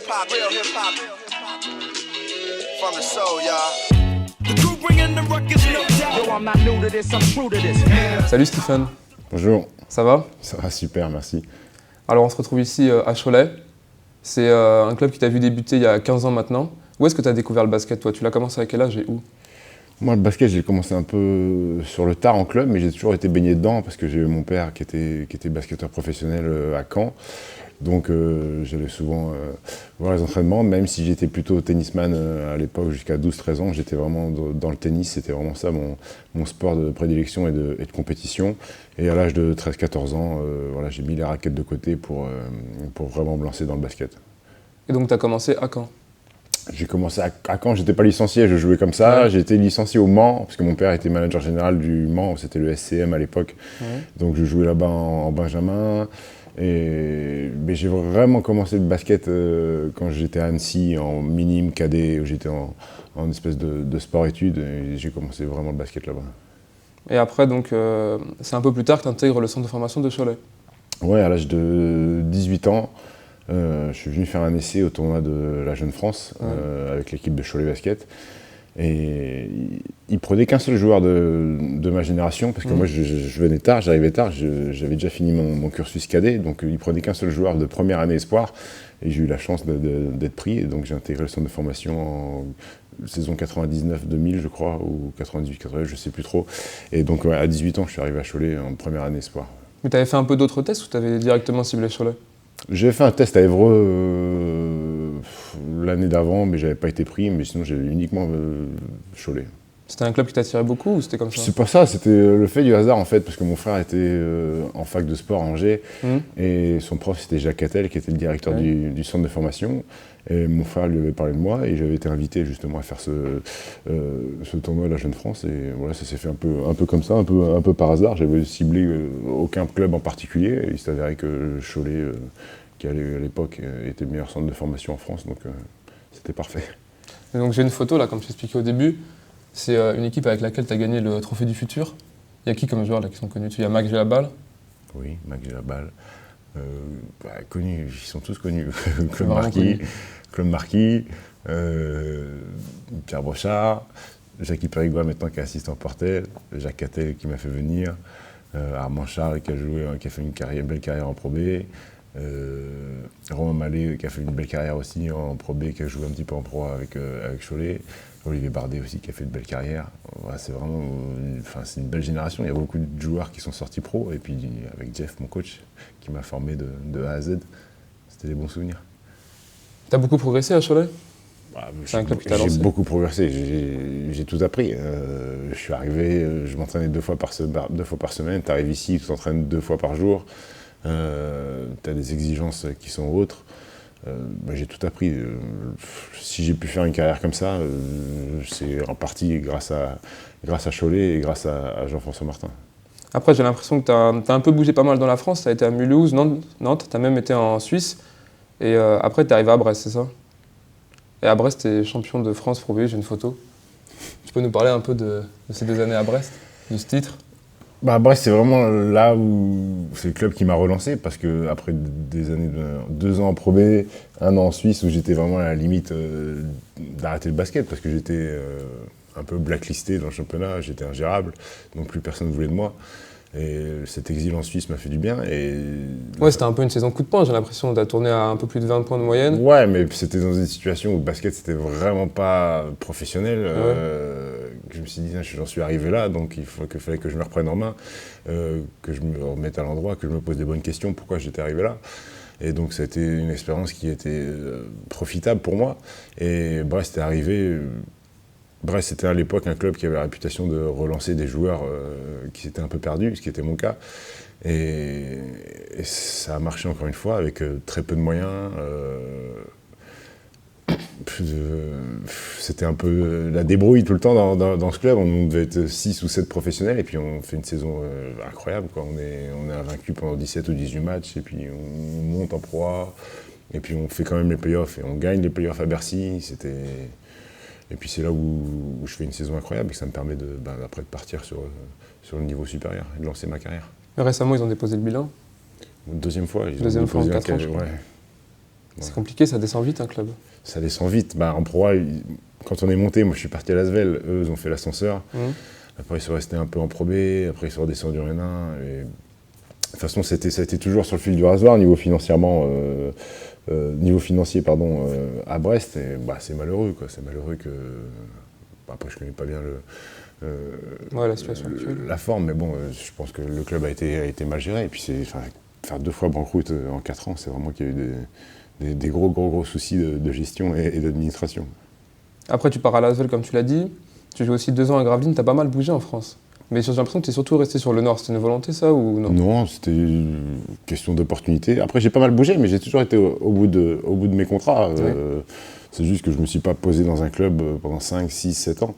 real hip hop, from the soul, y'all. The crew bringing the ruckus, no doubt. Yo, I'm not new to this, I'm true to this. Salut Stephen. Bonjour. Ça va? Ça va super, merci. Alors on se retrouve ici à Cholet. C'est un club qui t'a vu débuter il y a 15 ans maintenant. Où est-ce que tu as découvert le basket toi? Tu l'as commencé à quel âge et où? Moi, le basket, j'ai commencé un peu sur le tard en club, mais j'ai toujours été baigné dedans parce que j'ai eu mon père qui était basketteur professionnel à Caen. Donc j'allais souvent voir les entraînements, même si j'étais plutôt tennisman à l'époque, jusqu'à 12-13 ans, j'étais vraiment dans le tennis, c'était vraiment ça mon sport de prédilection et de compétition. Et à l'âge de 13-14 ans, voilà, j'ai mis les raquettes de côté pour vraiment me lancer dans le basket. Et donc tu as commencé à Caen? J'ai commencé à Caen, j'étais pas licencié, je jouais comme ça. Ouais. J'ai été licencié au Mans, parce que mon père était manager général du Mans, c'était le SCM à l'époque. Ouais. Donc je jouais là-bas en Benjamin. Mais j'ai vraiment commencé le basket quand j'étais à Annecy, en minime, cadet, où j'étais en espèce de sport-études. Et j'ai commencé vraiment le basket là-bas. Et après, donc, c'est un peu plus tard que tu intègres le centre de formation de Cholet. Ouais, à l'âge de 18 ans, je suis venu faire un essai au tournoi de la Jeune France avec l'équipe de Cholet Basket. Et il prenait qu'un seul joueur de ma génération, parce que moi je venais tard, j'arrivais tard, j'avais déjà fini mon cursus cadet, donc il prenait qu'un seul joueur de première année espoir, et j'ai eu la chance d'être pris, et donc j'ai intégré le centre de formation en saison 99-2000 je crois, ou 98-80, je sais plus trop, et donc à 18 ans je suis arrivé à Cholet en première année espoir. Mais tu avais fait un peu d'autres tests ou tu avais directement ciblé Cholet? J'ai fait un test à Évreux l'année d'avant, mais j'avais pas été pris, mais sinon j'avais uniquement Cholet. C'était un club qui t'attirait beaucoup ou c'était comme ça? C'est pas ça, c'était le fait du hasard en fait, parce que mon frère était en fac de sport à Angers, et son prof c'était Jacques Cattel, qui était le directeur du centre de formation, et mon frère lui avait parlé de moi, et j'avais été invité justement à faire ce tournoi de la Jeune France, et voilà, ça s'est fait un peu comme ça, un peu par hasard. J'avais ciblé aucun club en particulier, et il s'avérait que Cholet, qui à l'époque était le meilleur centre de formation en France, donc c'était parfait. Et donc j'ai une photo là, comme je t'expliquais au début. C'est une équipe avec laquelle tu as gagné le Trophée du Futur. Il y a qui comme joueurs là qui sont connus? Il y a Mac Gélabal. Oui, Mac Gélabal. Connus, ils sont tous connus. Claude Marquis, Pierre Brochard, Jacques Périgord maintenant qui est assistant Portel, Jacques Cattel qui m'a fait venir, Armand Charles qui a fait une belle carrière en Pro B, Romain Mallet qui a fait une belle carrière aussi en Pro B, qui a joué un petit peu en Pro avec Cholet. Olivier Bardet aussi qui a fait une belle carrière. Ouais, c'est vraiment c'est une belle génération. Il y a beaucoup de joueurs qui sont sortis pro. Et puis avec Jeff, mon coach, qui m'a formé de A à Z. C'était des bons souvenirs. Tu as beaucoup progressé à Cholet? C'est un club qui t'a lancé. J'ai beaucoup progressé. J'ai tout appris. Je suis arrivé, je m'entraînais 2 fois par semaine. Tu arrives ici, tu t'entraînes 2 fois par jour. Tu as des exigences qui sont autres. J'ai tout appris. Si j'ai pu faire une carrière comme ça, c'est en partie grâce à Cholet et grâce à Jean-François Martin. Après, j'ai l'impression que tu as un peu bougé pas mal dans la France. Tu as été à Mulhouse, Nantes, tu as même été en Suisse. Et après, tu es arrivé à Brest, c'est ça? Et à Brest, tu es champion de France Pro B, j'ai une photo. Tu peux nous parler un peu de ces 2 années à Brest, de ce titre? Brest, c'est vraiment là où c'est le club qui m'a relancé, parce que après des années 2 ans en Pro B, 1 an en Suisse, où j'étais vraiment à la limite d'arrêter le basket, parce que j'étais un peu blacklisté dans le championnat, j'étais ingérable, donc plus personne ne voulait de moi. Et cet exil en Suisse m'a fait du bien. Ouais, c'était un peu une saison coup de poing, j'ai l'impression. Tu as tourné à un peu plus de 20 points de moyenne. Ouais, mais c'était dans une situation où le basket, c'était vraiment pas professionnel. Je me suis dit, j'en suis arrivé là, donc il fallait que je me reprenne en main, que je me remette à l'endroit, que je me pose des bonnes questions, pourquoi j'étais arrivé là. Et donc ça a été une expérience qui était profitable pour moi. Et Brest est arrivé. Brest, c'était à l'époque un club qui avait la réputation de relancer des joueurs qui s'étaient un peu perdus, ce qui était mon cas. Et ça a marché encore une fois, avec très peu de moyens. C'était un peu la débrouille tout le temps dans ce club. On devait être 6 ou 7 professionnels, et puis on fait une saison incroyable, quoi. On est invaincu pendant 17 ou 18 matchs, et puis on monte en Pro A, et puis on fait quand même les playoffs, et on gagne les playoffs à Bercy. Et puis c'est là où je fais une saison incroyable, et que ça me permet après de partir sur le niveau supérieur et de lancer ma carrière. Mais récemment, ils ont déposé le bilan. Deuxième fois, ils ont Deuxième fois en déposé 4 ans, je crois. Ouais. C'est compliqué, ça descend vite un club. Ça descend vite. En Pro A, quand on est monté, moi je suis parti à Lasvel, eux ils ont fait l'ascenseur. Après ils sont restés un peu en Pro B, après ils sont redescendus en N1. Et... De toute façon, ça a été toujours sur le fil du rasoir niveau financier, à Brest. Et c'est malheureux, quoi. C'est malheureux que. Après, je connais pas bien la situation actuelle. La forme, mais bon, je pense que le club a été mal géré. Et puis faire 2 fois banqueroute en 4 ans, c'est vraiment qu'il y a eu des gros soucis de gestion et d'administration. Après, tu pars à Lasvel, comme tu l'as dit. Tu joues aussi 2 ans à Gravelines, tu as pas mal bougé en France. Mais j'ai l'impression que tu es surtout resté sur le Nord. C'était une volonté, ça, ou non? Non, c'était une question d'opportunité. Après, j'ai pas mal bougé, mais j'ai toujours été au bout de mes contrats. C'est juste que je me suis pas posé dans un club pendant 5, 6, 7 ans.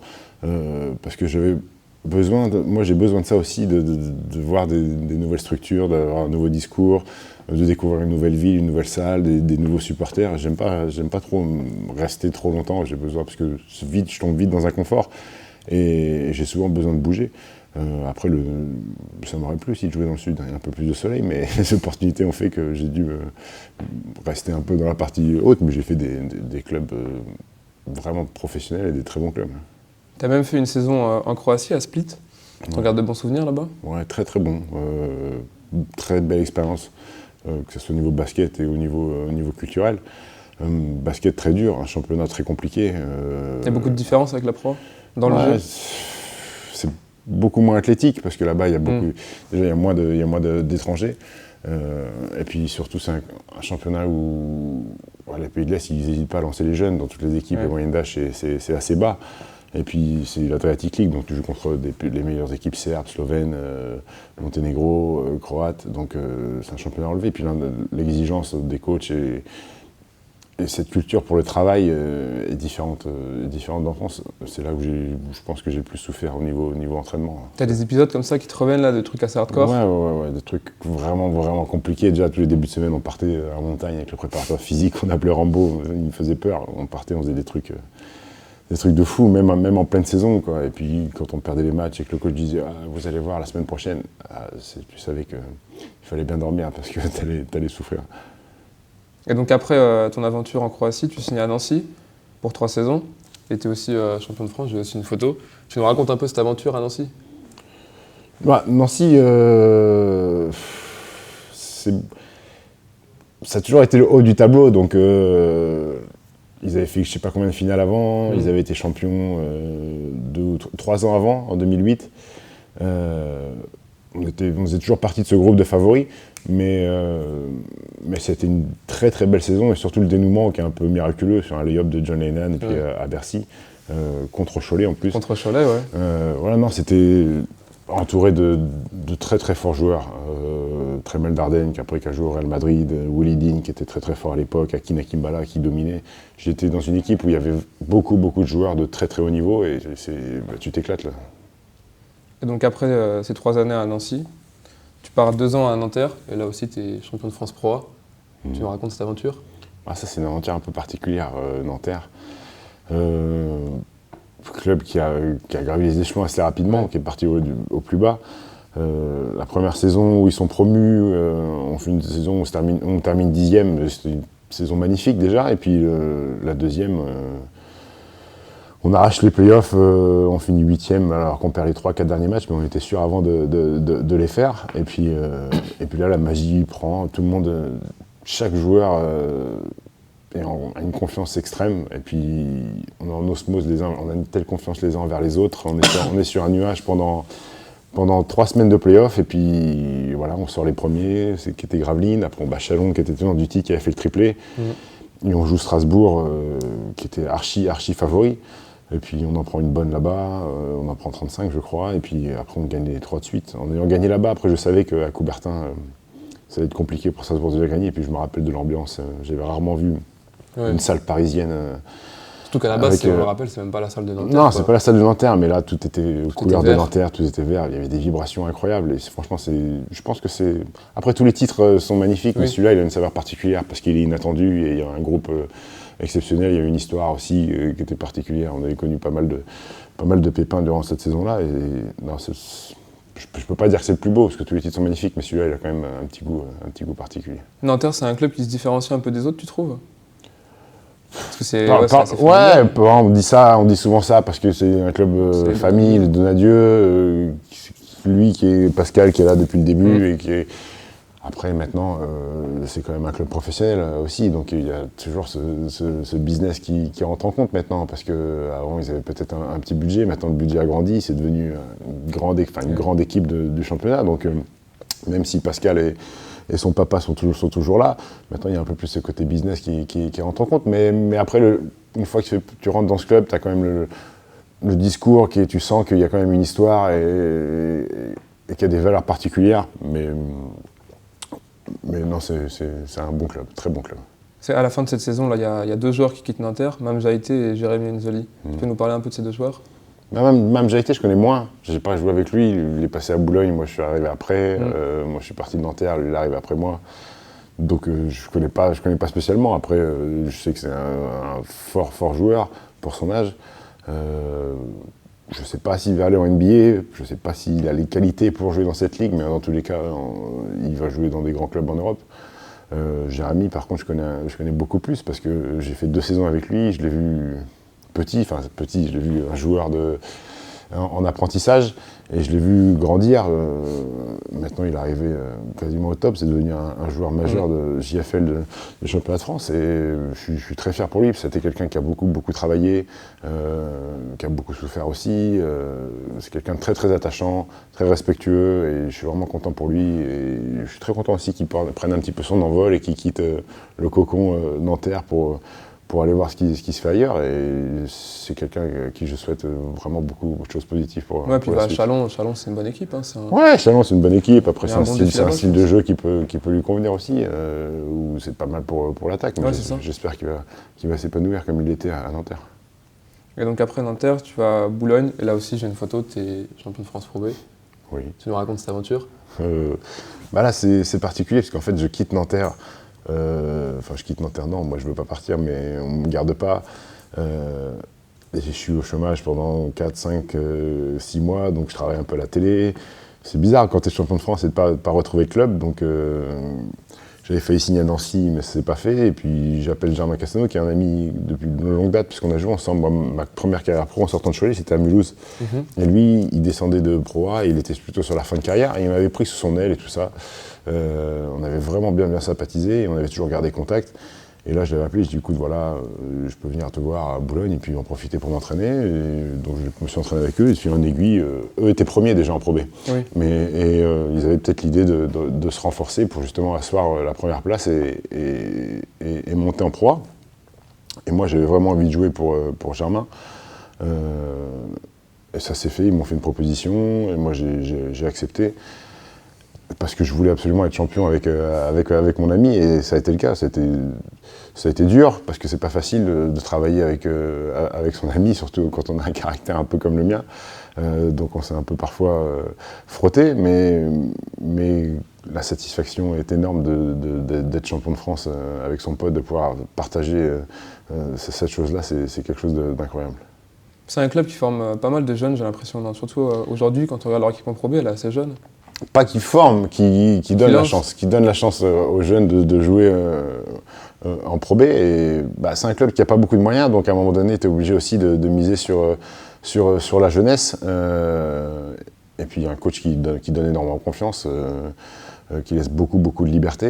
Parce que j'avais besoin, moi j'ai besoin de ça aussi, de voir des nouvelles structures, d'avoir un nouveau discours, de découvrir une nouvelle ville, une nouvelle salle, des nouveaux supporters. J'aime pas trop rester trop longtemps, j'ai besoin, parce que je tombe vite dans un confort. Et j'ai souvent besoin de bouger. Après, ça m'aurait plu aussi de jouer dans le sud, il y a un peu plus de soleil, mais les opportunités ont fait que j'ai dû rester un peu dans la partie haute, mais j'ai fait des clubs vraiment professionnels et des très bons clubs. Tu as même fait une saison en Croatie, à Split. Tu gardes de bons souvenirs là-bas? Ouais, très très bon. Très belle expérience, que ce soit au niveau basket et au niveau culturel. Basket très dur, un championnat très compliqué. Il y a beaucoup de différences avec la pro dans le jeu? C'est beaucoup moins athlétique parce que là-bas, il y a moins d'étrangers. Et puis surtout, c'est un championnat où les pays de l'Est, ils n'hésitent pas à lancer les jeunes. Dans toutes les équipes, les moyennes d'âge, c'est assez bas. Et puis c'est l'Adriatic League, donc tu joues contre les meilleures équipes serbes, slovènes, monténégro, croates. Donc c'est un championnat relevé. Et puis l'exigence des coachs et cette culture pour le travail est différente d'en France. C'est là où je pense que j'ai le plus souffert au niveau entraînement. T'as des épisodes comme ça qui te reviennent là, de trucs assez hardcore? Ouais, des trucs vraiment compliqués. Déjà tous les débuts de semaine, on partait en montagne avec le préparateur physique, on appelait Rambo, il me faisait peur. On partait, on faisait des trucs de fou, même en pleine saison, quoi. Et puis quand on perdait les matchs et que le coach disait vous allez voir la semaine prochaine, tu savais qu'il fallait bien dormir parce que t'allais souffrir. Et donc après ton aventure en Croatie, tu signes à Nancy pour 3 saisons. Et tu es aussi champion de France, j'ai aussi une photo. Tu nous racontes un peu cette aventure à Nancy? Nancy, ça a toujours été le haut du tableau. Donc ils avaient fait je ne sais pas combien de finales avant. Ils avaient été champions 3 ans avant, en 2008. On faisait toujours partie de ce groupe de favoris, mais c'était une très très belle saison et surtout le dénouement qui est un peu miraculeux sur un lay-up de John Lennon et puis à Bercy, contre Cholet en plus. Contre Cholet, ouais. C'était entouré de très très forts joueurs. Tremel Dardenne qui a joué au Real Madrid, Willy Dean qui était très très fort à l'époque, Akin Akimbala qui dominait. J'étais dans une équipe où il y avait beaucoup de joueurs de très très haut niveau et tu t'éclates là. Et donc après ces 3 années à Nancy, tu pars 2 ans à Nanterre, et là aussi tu es champion de France Pro A. Tu nous racontes cette aventure? Ça c'est une aventure un peu particulière, Nanterre. Club qui a gravi les échelons assez rapidement, qui est parti au plus bas. La première saison où ils sont promus, on fait une saison où on termine 10e, c'était une saison magnifique déjà, et puis la deuxième... on arrache les playoffs, on finit 8e alors qu'on perd les 3-4 derniers matchs, mais on était sûr avant de les faire. Et puis là, la magie prend, tout le monde, chaque joueur a une confiance extrême. Et puis on est en osmose on a une telle confiance les uns envers les autres. On est sur un nuage pendant 3 semaines de playoffs. Et puis voilà, on sort les premiers, qui était Gravelines. Après on bat Chalon qui était tenant du titre, qui avait fait le triplé. Et on joue Strasbourg, qui était archi favori. Et puis on en prend une bonne là-bas, on en prend 35 je crois, et puis après on gagne les 3 de suite. En ayant gagné là-bas, après je savais qu'à Coubertin, ça allait être compliqué pour Strasbourg de gagner, et puis je me rappelle de l'ambiance, j'avais rarement vu une salle parisienne. Surtout qu'à la base, si on le rappelle, c'est même pas la salle de Nanterre. Non, c'est pas la salle de Nanterre, mais là tout était aux couleurs de Nanterre, tout était vert, il y avait des vibrations incroyables, et franchement je pense que c'est... Après tous les titres sont magnifiques, mais celui-là il a une saveur particulière, parce qu'il est inattendu, et il y a un groupe... exceptionnel, il y a une histoire aussi qui était particulière. On avait connu pas mal de pépins durant cette saison-là. Et non, je peux pas dire que c'est le plus beau, parce que tous les titres sont magnifiques, mais celui-là, il a quand même un petit goût particulier. Nanterre, c'est un club qui se différencie un peu des autres, tu trouves? Parce que c'est on dit souvent ça, parce que c'est un club famille, le Donadieu, lui qui est Pascal, qui est là depuis le début, et qui est... Après, maintenant, c'est quand même un club professionnel aussi, donc il y a toujours ce business qui rentre en compte maintenant, parce qu'avant, ils avaient peut-être un petit budget, maintenant le budget a grandi, c'est devenu une grande équipe du championnat, donc même si Pascal et son papa sont toujours là, maintenant il y a un peu plus ce côté business qui rentre en compte, mais après, une fois que tu rentres dans ce club, tu as quand même le discours, tu sens qu'il y a quand même une histoire et qu'il y a des valeurs particulières, mais non, c'est un bon club, très bon club. À la fin de cette saison, il y a 2 joueurs qui quittent Nanterre, Mame Jaïté et Jérémy Enzoli. Tu peux nous parler un peu de ces 2 joueurs? Mame Jaïté, je connais moins. Je n'ai pas joué avec lui. Il est passé à Boulogne, moi je suis arrivé après. Moi je suis parti de Nanterre, lui il est arrivé après moi. Donc je connais pas spécialement. Après, je sais que c'est un fort joueur pour son âge. Je ne sais pas s'il va aller en NBA, je ne sais pas s'il a les qualités pour jouer dans cette ligue, mais dans tous les cas, il va jouer dans des grands clubs en Europe. Jérémy, par contre, je connais beaucoup plus parce que j'ai fait 2 saisons avec lui, je l'ai vu petit, je l'ai vu un joueur en apprentissage et je l'ai vu grandir. Maintenant, il est arrivé quasiment au top, c'est devenu un joueur majeur de JFL de championnat de France et je suis très fier pour lui. C'était quelqu'un qui a beaucoup travaillé, qui a beaucoup souffert aussi. C'est quelqu'un de très attachant, très respectueux et je suis vraiment content pour lui. Et je suis très content aussi qu'il prenne un petit peu son envol et qu'il quitte le cocon Nanterre pour aller voir ce qui se fait ailleurs, et c'est quelqu'un à qui je souhaite vraiment beaucoup de choses positives pour puis Chalon, c'est une bonne équipe. Chalon, c'est une bonne équipe. Après, c'est un style de jeu qui peut lui convenir aussi, où c'est pas mal pour l'attaque. J'espère qu'il va s'épanouir comme il était à Nanterre. Et donc après Nanterre, tu vas à Boulogne, et là aussi j'ai une photo, tu es champion de France Pro B. Oui. Tu nous racontes cette aventure? Là, c'est particulier, parce qu'en fait, je quitte Nanterre. Je quitte Nanterre, non, moi je veux pas partir, mais on me garde pas. Je suis au chômage pendant 4, 5, 6 mois, donc je travaille un peu à la télé. C'est bizarre quand tu es champion de France et de pas retrouver le club, donc j'avais failli signer à Nancy, mais ça s'est pas fait. Et puis j'appelle Germain Castano, qui est un ami depuis de longue date, puisqu'on a joué ensemble. Moi, ma première carrière pro en sortant de Cholet, c'était à Mulhouse. Et lui, il descendait de Pro A, il était plutôt sur la fin de carrière, et il m'avait pris sous son aile et tout ça. On avait vraiment bien sympathisé, et on avait toujours gardé contact. Et là, je l'avais appelé, je dis écoute, voilà, je peux venir te voir à Boulogne et puis en profiter pour m'entraîner. Et donc je me suis entraîné avec eux, et puis en aiguille, eux étaient premiers déjà en Pro B. Oui. Ils avaient peut-être l'idée de se renforcer pour justement asseoir la première place et monter en Pro A. Et moi, j'avais vraiment envie de jouer pour Germain. Et ça s'est fait, ils m'ont fait une proposition, et moi j'ai accepté. Parce que je voulais absolument être champion avec mon ami, et ça a été le cas. Ça a été dur, parce que c'est pas facile de travailler avec son ami, surtout quand on a un caractère un peu comme le mien. Donc on s'est un peu parfois frotté, mais la satisfaction est énorme d'être champion de France avec son pote, de pouvoir partager cette chose-là, c'est quelque chose d'incroyable. C'est un club qui forme pas mal de jeunes, j'ai l'impression, surtout aujourd'hui, quand on regarde leur équipe en Pro B, elle est assez jeune. Pas qui forme, qui donne la chance, aux jeunes de jouer en Pro B. Et c'est un club qui n'a pas beaucoup de moyens, donc à un moment donné, tu es obligé aussi de miser sur la jeunesse. Et puis il y a un coach qui donne énormément confiance, qui laisse beaucoup de liberté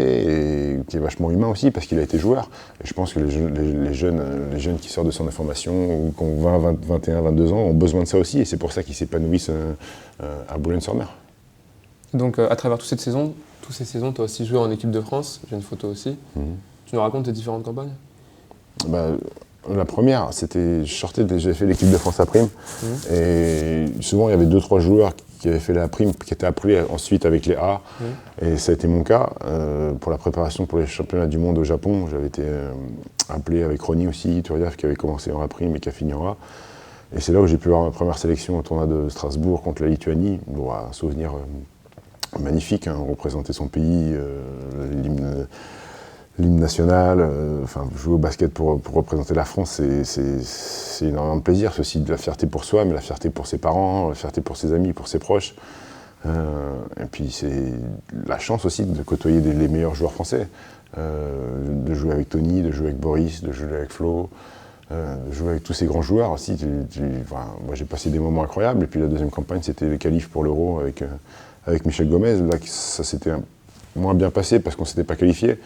et qui est vachement humain aussi parce qu'il a été joueur. Et je pense que les jeunes qui sortent de son information ou qui ont 20, 21, 22 ans ont besoin de ça aussi, et c'est pour ça qu'ils s'épanouissent à Boulogne-sur-Mer. Donc à travers toutes ces saisons, tu as aussi joué en équipe de France, j'ai une photo aussi. Tu nous racontes tes différentes campagnes? La première, c'était, j'avais fait l'équipe de France à prime, et souvent il y avait 2-3 joueurs qui avaient fait la prime, qui étaient appelés ensuite avec les A, et ça a été mon cas. Pour la préparation pour les championnats du monde au Japon, j'avais été appelé avec Ronny aussi, Turiev, qui avait commencé en A prime et qui a fini en A. Et c'est là où j'ai pu avoir ma première sélection au tournoi de Strasbourg contre la Lituanie, un souvenir magnifique, représenter son pays, l'hymne national, jouer au basket pour représenter la France, c'est énormément de plaisir. C'est aussi de la fierté pour soi, mais la fierté pour ses parents, la fierté pour ses amis, pour ses proches. Et puis c'est la chance aussi de côtoyer les meilleurs joueurs français, de jouer avec Tony, de jouer avec Boris, de jouer avec Flo, de jouer avec tous ces grands joueurs aussi. Moi j'ai passé des moments incroyables. Et puis la deuxième campagne, c'était les qualifs pour l'Euro avec Michel Gomez. Là, ça s'était moins bien passé parce qu'on ne s'était pas qualifié.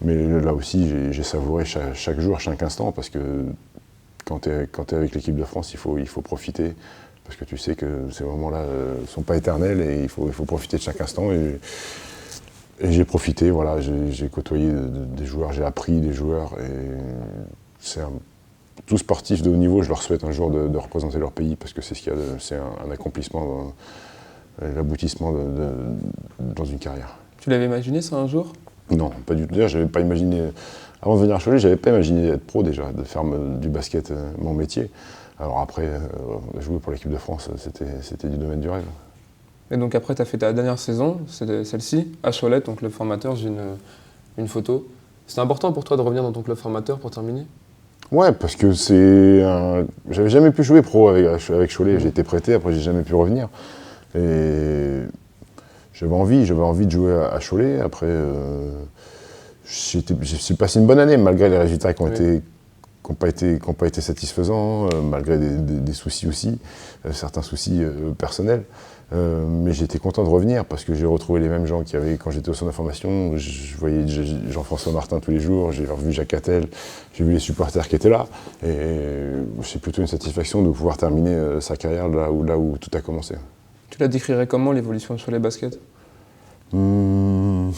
Mais là aussi, j'ai savouré chaque jour, chaque instant, parce que quand tu es avec l'équipe de France, il faut profiter, parce que tu sais que ces moments-là ne sont pas éternels et il faut profiter de chaque instant. Et j'ai profité, voilà, j'ai côtoyé des joueurs, j'ai appris des joueurs. Et tout sportif de haut niveau, je leur souhaite un jour de représenter leur pays, parce que c'est c'est un accomplissement, l'aboutissement dans une carrière. Tu l'avais imaginé ça un jour? Non, pas du tout. D'ailleurs, j'avais pas imaginé. Avant de venir à Cholet, j'avais pas imaginé être pro déjà, de faire du basket mon métier. Alors après, jouer pour l'équipe de France, c'était du domaine du rêve. Et donc après, tu as fait ta dernière saison, c'est celle-ci, à Cholet, ton club formateur. J'ai une photo. C'était important pour toi de revenir dans ton club formateur pour terminer? Ouais, parce que j'avais jamais pu jouer pro avec Cholet. J'ai été prêté, après j'ai jamais pu revenir. Et j'avais envie de jouer à Cholet. Après, j'ai passé une bonne année, malgré les résultats qui n'ont pas été satisfaisants, malgré des soucis aussi, certains soucis personnels. Mais j'étais content de revenir parce que j'ai retrouvé les mêmes gens qu'il y avait quand j'étais au centre d'information. Je voyais Jean-François Martin tous les jours, j'ai revu Jacques Attel, j'ai vu les supporters qui étaient là. Et c'est plutôt une satisfaction de pouvoir terminer sa carrière là où tout a commencé. Tu la décrirais comment, l'évolution sur les baskets? En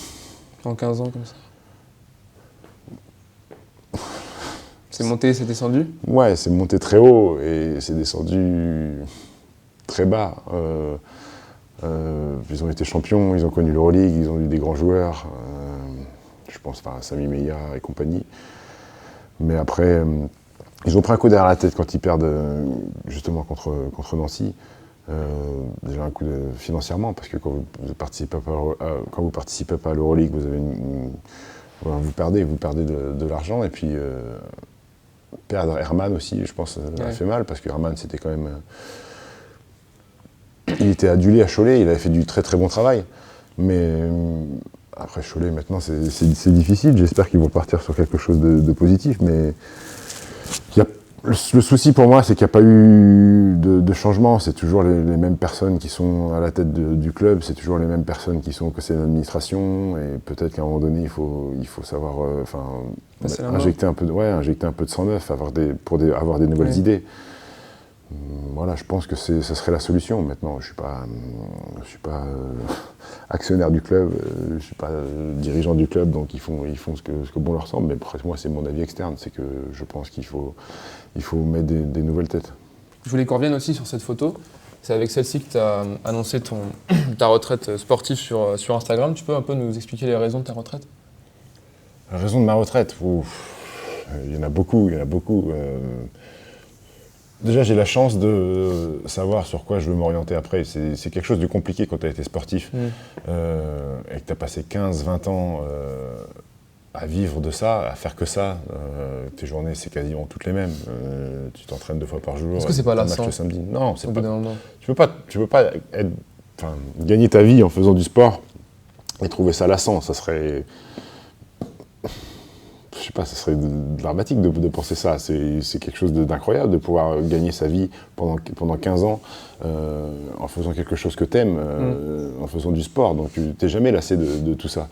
15 ans, comme ça. C'est monté, c'est descendu? Ouais, c'est monté très haut et c'est descendu très bas. Ils ont été champions, ils ont connu l'Euroleague, ils ont eu des grands joueurs. Je pense à Sami Meia et compagnie. Mais après, ils ont pris un coup derrière la tête quand ils perdent justement contre Nancy. Déjà un coup financièrement, parce que quand vous participez pas à l'Euroleague, vous perdez de l'argent. Et puis perdre Herman aussi, je pense, a fait mal, parce que Herman, c'était quand même... il était adulé à Cholet, il avait fait du très très bon travail. Mais après Cholet, maintenant, c'est difficile. J'espère qu'ils vont partir sur quelque chose de positif. Mais le souci pour moi, c'est qu'il n'y a pas eu de changement. C'est toujours les mêmes personnes qui sont à la tête du club, c'est toujours les mêmes personnes qui sont au conseil d'administration. Et peut-être qu'à un moment donné, il faut savoir injecter un peu de sang neuf, pour avoir des nouvelles idées. Voilà, je pense que ce serait la solution. Maintenant, je suis pas actionnaire du club, je suis pas dirigeant du club, donc ils font ce que bon leur semble. Mais après, moi, c'est mon avis externe, c'est que je pense qu'il faut mettre des nouvelles têtes. Je voulais qu'on revienne aussi sur cette photo. C'est avec celle-ci que tu as annoncé ta retraite sportive sur Instagram. Tu peux un peu nous expliquer les raisons de ta retraite? La raison de ma retraite, il y en a beaucoup. Déjà, j'ai la chance de savoir sur quoi je veux m'orienter après. C'est quelque chose de compliqué quand tu as été sportif et que tu as passé 15-20 ans à vivre de ça, à faire que ça. Tes journées, c'est quasiment toutes les mêmes. Tu t'entraînes 2 fois par jour. Est-ce que c'est pas lassant? Un match le samedi. Non, c'est pas. Moment. Tu peux pas gagner ta vie en faisant du sport et trouver ça lassant. Ça serait... Je sais pas, ça serait dramatique de penser ça. C'est quelque chose d'incroyable de pouvoir gagner sa vie pendant 15 ans en faisant quelque chose que t'aimes, en faisant du sport. Donc tu t'es jamais lassé de tout ça.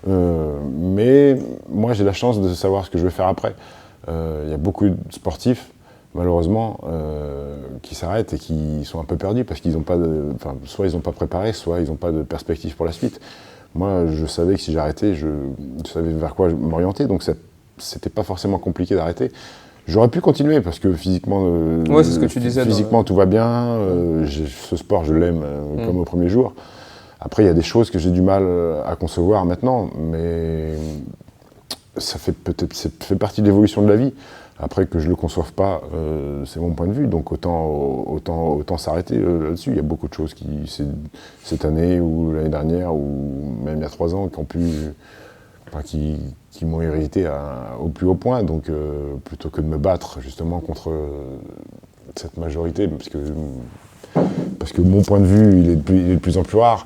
Mais moi, j'ai la chance de savoir ce que je vais faire après. Il y a beaucoup de sportifs, malheureusement, qui s'arrêtent et qui sont un peu perdus parce qu'ils n'ont pas soit ils n'ont pas préparé, soit ils n'ont pas de perspective pour la suite. Moi, je savais que si j'arrêtais, je savais vers quoi m'orienter, donc c'était pas forcément compliqué d'arrêter. J'aurais pu continuer parce que physiquement, c'est ce que tu disais, physiquement tout va bien. Ce sport, je l'aime comme au premier jour. Après, il y a des choses que j'ai du mal à concevoir maintenant, mais ça fait partie de l'évolution de la vie. Après, que je le conçoive pas, c'est mon point de vue. Donc autant s'arrêter là-dessus. Il y a beaucoup de choses cette année ou l'année dernière ou même il y a 3 ans qui m'ont irrité au plus haut point. Donc plutôt que de me battre justement contre cette majorité, parce que parce que mon point de vue, il est de plus en plus rare.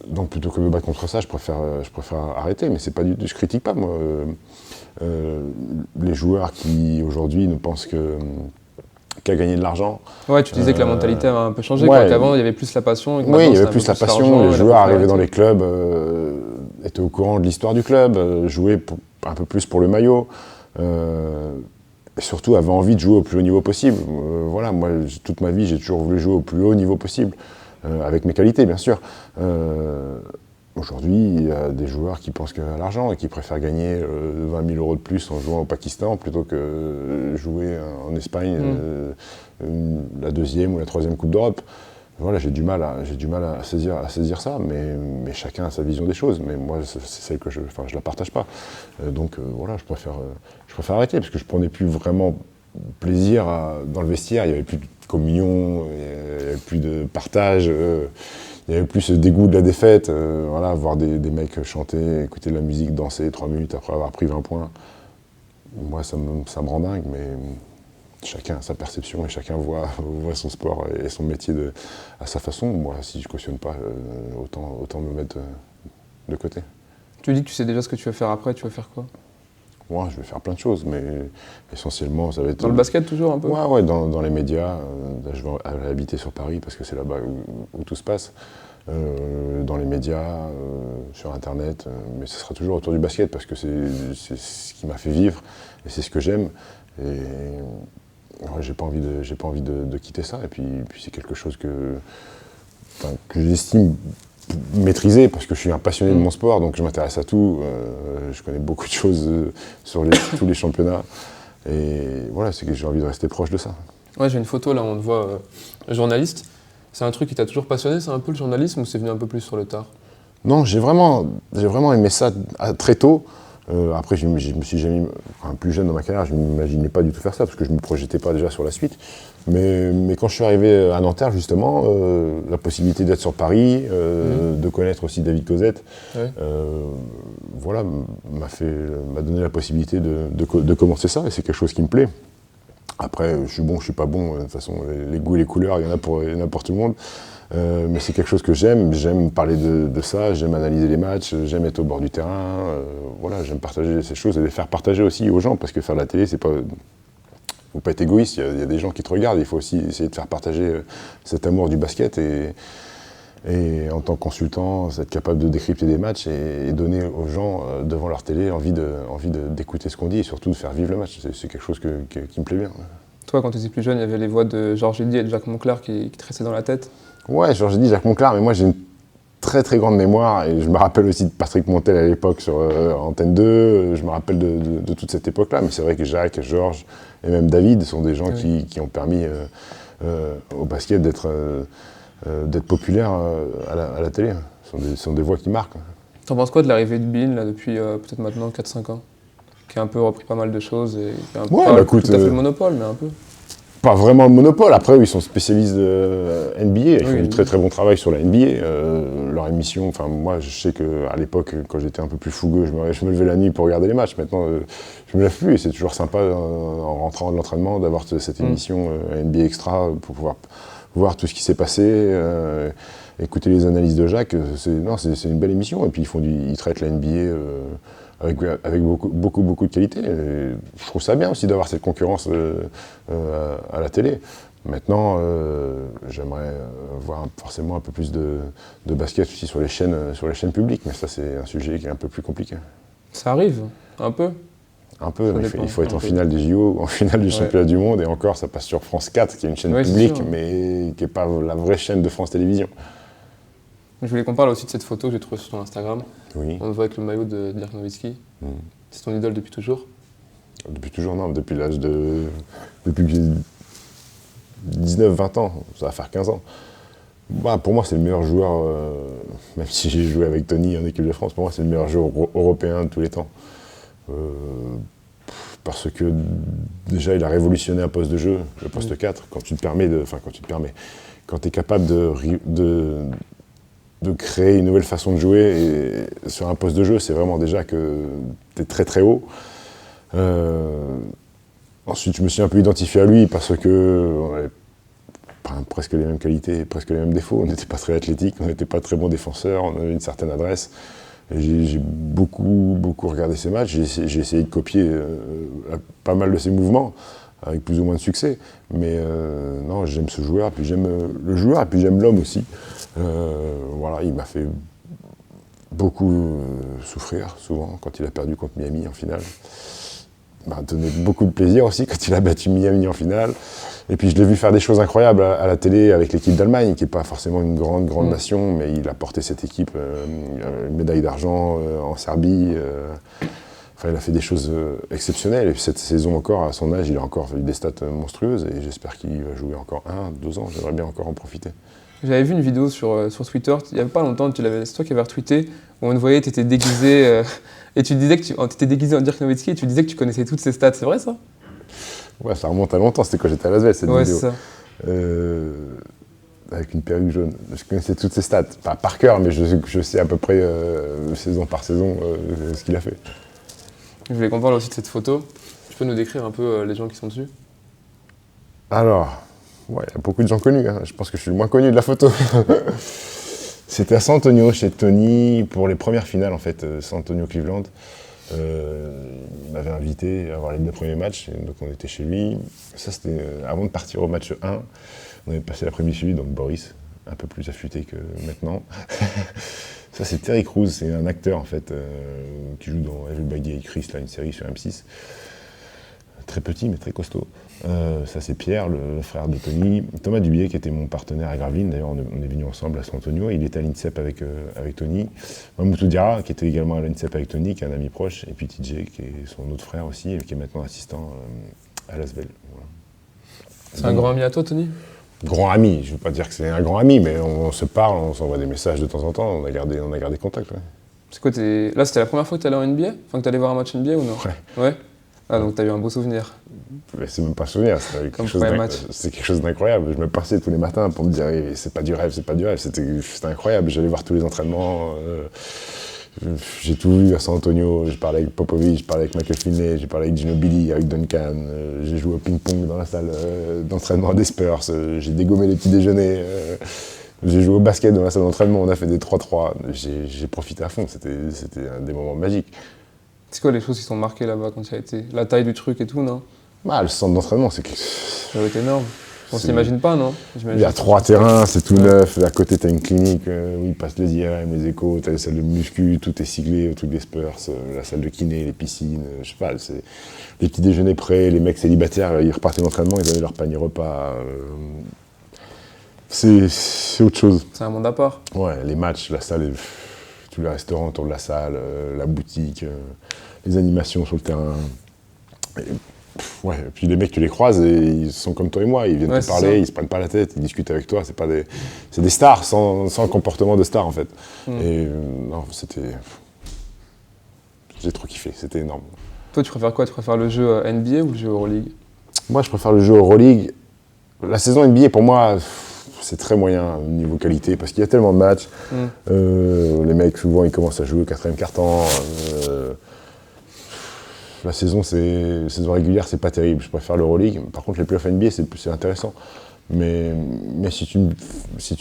Donc plutôt que me battre contre ça, je préfère arrêter. Mais c'est pas je critique pas, moi. Les joueurs qui, aujourd'hui, ne pensent qu'à gagner de l'argent. Ouais, tu disais que la mentalité a un peu changé, ouais, quoi, qu'avant il y avait plus la passion. Et que oui, il y maintenant, avait c'est plus un la peu passion, l'argent les et joueurs la arrivaient dans popularité. les clubs, étaient au courant de l'histoire du club, jouaient un peu plus pour le maillot, et surtout avaient envie de jouer au plus haut niveau possible. Voilà, moi, toute ma vie, j'ai toujours voulu jouer au plus haut niveau possible, avec mes qualités, bien sûr. Aujourd'hui, il y a des joueurs qui pensent qu'à l'argent et qui préfèrent gagner 20 000 € de plus en jouant au Pakistan plutôt que jouer en Espagne la 2e ou la 3e Coupe d'Europe. Voilà, j'ai du mal à saisir ça, mais chacun a sa vision des choses. Mais moi, c'est celle que je la partage pas. Donc voilà, je préfère arrêter parce que je prenais plus vraiment plaisir dans le vestiaire. Il y avait plus de communion, il y avait plus de partage. Il y avait plus ce dégoût de la défaite, voilà, voir des mecs chanter, écouter de la musique, danser 3 minutes après avoir pris 20 points. Moi, ça me rend dingue, mais chacun a sa perception et chacun voit son sport et son métier à sa façon. Moi, si je cautionne pas, autant me mettre de côté. Tu dis que tu sais déjà ce que tu vas faire après, tu vas faire quoi? Moi, je vais faire plein de choses, mais essentiellement, ça va être... Dans le basket toujours un peu? Ouais, dans les médias. Je vais aller habiter sur Paris parce que c'est là-bas où tout se passe. Dans les médias, sur Internet, mais ce sera toujours autour du basket parce que c'est ce qui m'a fait vivre et c'est ce que j'aime. Et ouais, j'ai pas envie de quitter ça. Et puis c'est quelque chose que j'estime maîtriser parce que je suis un passionné de mon sport, donc je m'intéresse à tout. Je connais beaucoup de choses sur tous les championnats. Et voilà, c'est que j'ai envie de rester proche de ça. Ouais, j'ai une photo là, on te voit journaliste. C'est un truc qui t'a toujours passionné, c'est un peu le journalisme ou c'est venu un peu plus sur le tard? Non, j'ai vraiment aimé ça très tôt. Après, je me suis jamais, plus jeune dans ma carrière, je ne m'imaginais pas du tout faire ça parce que je ne me projetais pas déjà sur la suite. Mais quand je suis arrivé à Nanterre, justement, la possibilité d'être sur Paris, de connaître aussi David Cosette, Ouais. voilà, m'a donné la possibilité de commencer ça et c'est quelque chose qui me plaît. Après, je suis bon, je suis pas bon, de toute façon, les goûts et les couleurs, il y en a pour tout le monde. Mais c'est quelque chose que j'aime parler de ça, j'aime analyser les matchs, j'aime être au bord du terrain, voilà, j'aime partager ces choses et les faire partager aussi aux gens, parce que faire de la télé, c'est pas... Faut pas être égoïste, il y a des gens qui te regardent, il faut aussi essayer de faire partager cet amour du basket et en tant que consultant, être capable de décrypter des matchs et donner aux gens devant leur télé envie d'écouter ce qu'on dit et surtout de faire vivre le match, c'est quelque chose qui me plaît bien. Toi, quand tu étais plus jeune, il y avait les voix de Georges Eddy et de Jacques Monclar qui te restaient dans la tête. Ouais, Georges Eddy, Jacques Monclar, mais moi j'ai une très très grande mémoire et je me rappelle aussi de Patrick Montel à l'époque sur Antenne 2, je me rappelle de toute cette époque-là, mais c'est vrai que Jacques, Georges et même David sont des gens qui ont permis au basket d'être populaire à la télé. Ce sont des voix qui marquent. T'en penses quoi de l'arrivée de Bean là, depuis peut-être maintenant 4-5 ans, qui a un peu repris pas mal de choses et qui a un peu Ouais, pas bah, écoute, tout à fait le monopole, mais un peu. Pas vraiment le monopole, après ils sont spécialistes de NBA, ils font du très très bon travail sur la NBA, leur émission, enfin moi je sais qu'à l'époque quand j'étais un peu plus fougueux, je me levais la nuit pour regarder les matchs, maintenant je me lève plus et c'est toujours sympa en rentrant de l'entraînement d'avoir cette émission NBA Extra pour pouvoir voir tout ce qui s'est passé, écouter les analyses de Jacques, c'est une belle émission et puis ils traitent la NBA avec beaucoup de qualité. Et je trouve ça bien aussi d'avoir cette concurrence à la télé. Maintenant, j'aimerais voir forcément un peu plus de basket aussi sur les chaînes publiques, mais ça c'est un sujet qui est un peu plus compliqué. Ça arrive, un peu. Un peu, mais dépend, il faut être un en peu. finale des JO, en finale du championnat du monde, et encore ça passe sur France 4, qui est une chaîne Ouais, c'est publique, sûr. mais qui n'est pas la vraie chaîne de France Télévisions. Je voulais qu'on parle aussi de cette photo que j'ai trouvée sur ton Instagram. Oui. On te voit avec le maillot de Dirk Nowitzki. C'est ton idole depuis toujours? Depuis toujours, non, depuis que j'ai 19-20 ans, ça va faire 15 ans. Bah, pour moi, c'est le meilleur joueur, même si j'ai joué avec Tony en équipe de France, pour moi, c'est le meilleur joueur européen de tous les temps. Parce que déjà, il a révolutionné un poste de jeu, le poste 4, quand tu es capable de créer une nouvelle façon de jouer et sur un poste de jeu, c'est vraiment déjà que tu es très très haut. Ensuite, je me suis un peu identifié à lui parce que presque les mêmes qualités, presque les mêmes défauts. On n'était pas très athlétique, on n'était pas très bons défenseurs, on avait une certaine adresse. J'ai beaucoup regardé ces matchs, j'ai essayé de copier pas mal de ses mouvements, avec plus ou moins de succès. Mais non, j'aime ce joueur, puis j'aime le joueur, et puis j'aime l'homme aussi. Voilà, il m'a fait beaucoup souffrir, souvent, quand il a perdu contre Miami en finale. Il m'a donné beaucoup de plaisir aussi quand il a battu Miami en finale. Et puis je l'ai vu faire des choses incroyables à la télé avec l'équipe d'Allemagne, qui n'est pas forcément une grande nation, mais il a porté cette équipe, une médaille d'argent en Serbie. Enfin, il a fait des choses exceptionnelles. Et puis cette saison encore, à son âge, il a encore fait des stats monstrueuses. Et j'espère qu'il va jouer encore 1-2 ans. J'aimerais bien encore en profiter. J'avais vu une vidéo sur Twitter, il n'y avait pas longtemps, c'est toi qui avais retweeté, où on te voyait, tu étais déguisé, et tu disais que tu étais déguisé en Dirk Nowitzki, et tu disais que tu connaissais toutes ses stats, c'est vrai ça? Ouais, ça remonte à longtemps, c'était quand j'étais à Las Vegas, cette vidéo. C'est ça. Avec une perruque jaune. Je connaissais toutes ses stats, pas par cœur, mais je sais à peu près, saison par saison, ce qu'il a fait. Je voulais qu'on parle aussi de cette photo. Tu peux nous décrire un peu les gens qui sont dessus? Alors, ouais, il y a beaucoup de gens connus, hein. Je pense que je suis le moins connu de la photo. C'était à San Antonio, chez Tony, pour les premières finales, en fait, San Antonio-Cleveland. Il m'avait invité à voir les 2 premiers matchs, donc on était chez lui. Ça, c'était avant de partir au match 1. On avait passé l'après-midi chez lui, donc Boris, un peu plus affûté que maintenant. Ça, c'est Terry Crews, c'est un acteur, en fait, qui joue dans Everybody Hate Chris, là, une série sur M6. Très petit, mais très costaud. Ça, c'est Pierre, le frère de Tony. Thomas Dubier, qui était mon partenaire à Gravelines. D'ailleurs, on est venus ensemble à San Antonio. Il était à l'INSEP avec Tony. Mamoutou Diarra, qui était également à l'INSEP avec Tony, qui est un ami proche. Et puis TJ, qui est son autre frère aussi, et qui est maintenant assistant à Las Vegas. Voilà. C'est un grand ami à toi, Tony? Grand ami, je ne veux pas dire que c'est un grand ami, mais on se parle, on s'envoie des messages de temps en temps. On a gardé contact. Ouais. C'est quoi, là, c'était la première fois que tu allais en NBA? Enfin, que tu allais voir un match NBA ou non? Ouais. Ah, donc t'as eu un beau souvenir. Mais c'est même pas un souvenir, c'est quelque chose d'incroyable. Je me passais tous les matins pour me dire c'est pas du rêve. C'était incroyable. J'allais voir tous les entraînements. J'ai tout vu à San Antonio. J'ai parlé avec Popovich, j'ai parlé avec Michael Finley, j'ai parlé avec Ginobili, avec Duncan. J'ai joué au ping-pong dans la salle d'entraînement des Spurs. J'ai dégommé les petits déjeuners. J'ai joué au basket dans la salle d'entraînement. On a fait des 3-3. J'ai profité à fond. C'était des moments magiques. C'est quoi les choses qui sont marquées là-bas quand tu as été? La taille du truc et tout, non? Le centre d'entraînement, c'est ça doit être énorme. On s'imagine pas, non? Il y a 3 terrains, c'est tout neuf. À côté, tu as une clinique où ils passent les IRM, les échos, tu as les salles de muscu, tout est siglé, le truc des Spurs, la salle de kiné, les piscines, je sais pas, c'est les petits déjeuners prêts, les mecs célibataires, ils repartaient d'entraînement, ils avaient leur panier repas. C'est autre chose. C'est un monde à part. Ouais, les matchs, la salle, tous les restaurants autour de la salle, la boutique, les animations sur le terrain. Et puis les mecs, tu les croises et ils sont comme toi et moi, ils viennent te parler, ils se prennent pas la tête, ils discutent avec toi, c'est des stars sans le comportement de stars en fait. Et non, j'ai trop kiffé, c'était énorme. Toi, tu préfères quoi? Tu préfères le jeu NBA ou le jeu Euroleague? Moi, je préfère le jeu Euroleague. La saison NBA, pour moi, c'est très moyen au niveau qualité parce qu'il y a tellement de matchs. Les mecs, souvent, ils commencent à jouer au 4e quart-temps. La saison régulière, c'est pas terrible. Je préfère l'Euroleague. Par contre, les playoffs NBA, c'est intéressant. Mais si tu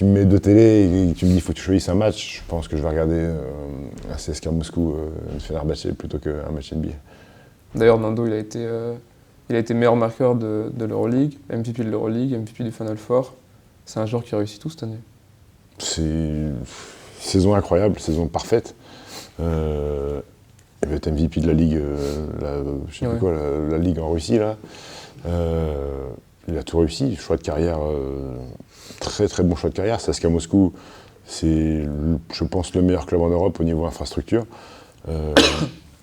me mets 2 télés et que tu me dis qu'il faut que tu choisisses un match, je pense que je vais regarder un CSKA Moscou, une Fenerbahçe plutôt qu'un match NBA. D'ailleurs, Nando, il a été meilleur marqueur de l'Euroleague, MVP de l'Euroleague, MVP du Final Four. C'est un joueur qui réussit tout cette année. C'est une saison incroyable, saison parfaite. Il va être MVP de la Ligue, je sais plus quoi, la Ligue en Russie, là. Il a tout réussi, choix de carrière, très très bon choix de carrière. CSKA Moscou, c'est, je pense, le meilleur club en Europe au niveau infrastructure.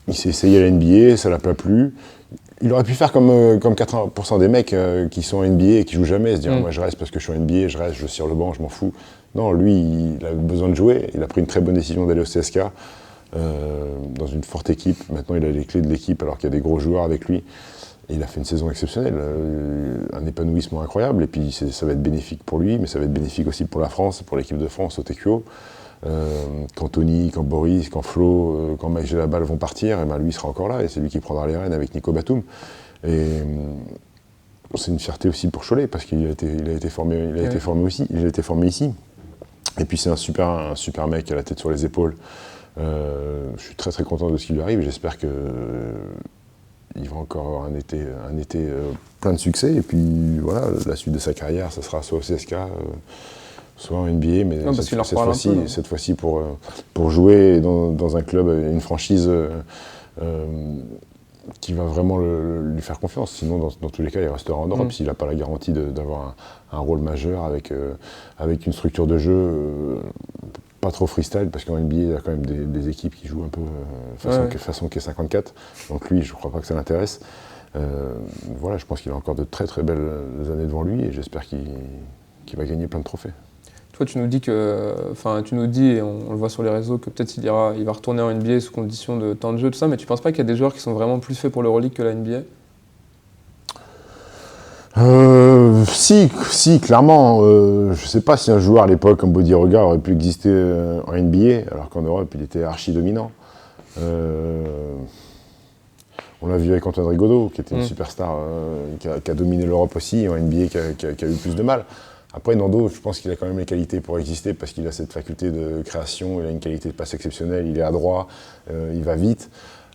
Il s'est essayé à la NBA, ça l'a pas plu. Il aurait pu faire comme 80% des mecs qui sont en NBA et qui jouent jamais, se dire moi je reste parce que je suis en NBA, je reste, je suis sur le banc, je m'en fous. Non, lui, il a besoin de jouer, il a pris une très bonne décision d'aller au CSKA. Dans une forte équipe. Maintenant, il a les clés de l'équipe alors qu'il y a des gros joueurs avec lui. Et il a fait une saison exceptionnelle, un épanouissement incroyable. Et puis, ça va être bénéfique pour lui, mais ça va être bénéfique aussi pour la France, pour l'équipe de France au TQO. Quand Tony, quand Boris, quand Flo, quand Mike Gelabal vont partir, et ben lui, il sera encore là. Et c'est lui qui prendra les rênes avec Nico Batum. Et c'est une fierté aussi pour Cholet, parce qu'il a été formé ici. Et puis c'est un super mec à la tête sur les épaules. Je suis très très content de ce qui lui arrive. J'espère qu'il va encore avoir un été plein de succès. Et puis voilà, la suite de sa carrière, ça sera soit au CSK, soit en NBA, mais cette fois-ci pour jouer dans un club, une franchise qui va vraiment lui faire confiance. Sinon, dans tous les cas, il restera en Europe s'il n'a pas la garantie d'avoir un rôle majeur avec une structure de jeu pas trop freestyle, parce qu'en NBA, il y a quand même des équipes qui jouent un peu façon K54. Donc lui, je ne crois pas que ça l'intéresse. Voilà, je pense qu'il a encore de très très belles années devant lui et j'espère qu'il va gagner plein de trophées. Toi, tu nous dis et on le voit sur les réseaux, que peut-être il va retourner en NBA sous condition de temps de jeu, tout ça, mais tu penses pas qu'il y a des joueurs qui sont vraiment plus faits pour l'Euroleague que la NBA ? Si, clairement. Je sais pas si un joueur à l'époque comme Bodiroga aurait pu exister en NBA, alors qu'en Europe, il était archi dominant. On l'a vu avec Antoine Rigaudot, qui était une superstar, qui a dominé l'Europe aussi, en NBA, qui a eu plus de mal. Après, Nando, je pense qu'il a quand même les qualités pour exister, parce qu'il a cette faculté de création, il a une qualité de passe exceptionnelle, il est adroit, il va vite.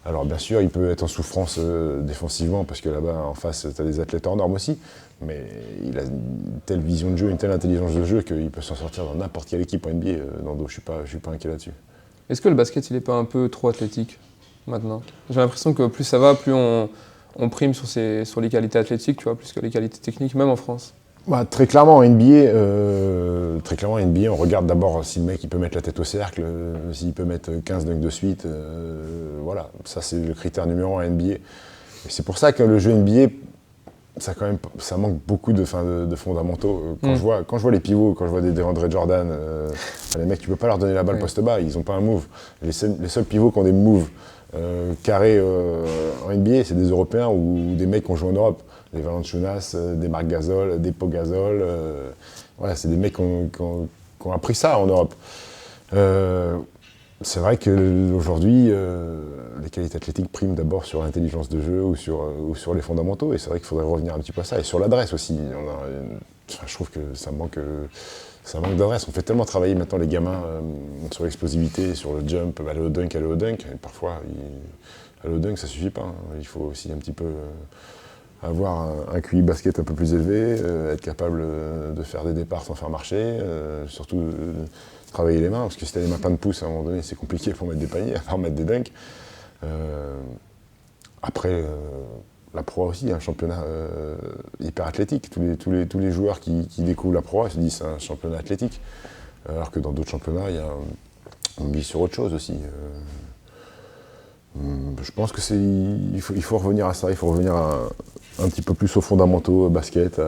Alors bien sûr, il peut être en souffrance défensivement, parce que là-bas, en face, tu as des athlètes hors normes aussi, mais il a une telle vision de jeu, une telle intelligence de jeu, qu'il peut s'en sortir dans n'importe quelle équipe en NBA. Nando, je suis pas inquiet là-dessus. Est-ce que le basket, il n'est pas un peu trop athlétique, maintenant ? J'ai l'impression que plus ça va, plus on prime sur les qualités athlétiques, tu vois, plus que les qualités techniques, même en France. Bah, très clairement, en NBA, on regarde d'abord si le mec il peut mettre la tête au cercle, s'il peut mettre 15 dunks de suite. Voilà, ça c'est le critère numéro 1 en NBA. Et c'est pour ça que le jeu NBA, ça manque beaucoup de fondamentaux. Quand je vois les pivots, quand je vois des DeAndre Jordan, les mecs, tu peux pas leur donner la balle poste bas, ils ont pas un move. Les seuls pivots qui ont des moves carrés en NBA, c'est des Européens ou des mecs qui ont joué en Europe. Des Valanciunas, des Marc Gasol, des Pau Gasol. Voilà, c'est des mecs qui ont appris ça en Europe. C'est vrai qu'aujourd'hui, les qualités athlétiques priment d'abord sur l'intelligence de jeu ou sur les fondamentaux. Et c'est vrai qu'il faudrait revenir un petit peu à ça. Et sur l'adresse aussi. Je trouve que ça manque d'adresse. On fait tellement travailler maintenant les gamins sur l'explosivité, sur le jump, aller au dunk. Et parfois, aller au dunk, ça suffit pas. Hein. Il faut aussi un petit peu avoir un QI basket un peu plus élevé, être capable de faire des départs sans faire marcher, surtout travailler les mains, parce que si tu as les mains plein de pouces, à un moment donné, c'est compliqué pour mettre des paniers, à part mettre des dunks. Après, la pro aussi, un championnat hyper athlétique. Tous les joueurs qui découvrent la pro se disent c'est un championnat athlétique, alors que dans d'autres championnats, on mise sur autre chose aussi. Je pense qu'il faut revenir à ça, il faut revenir un petit peu plus aux fondamentaux, basket,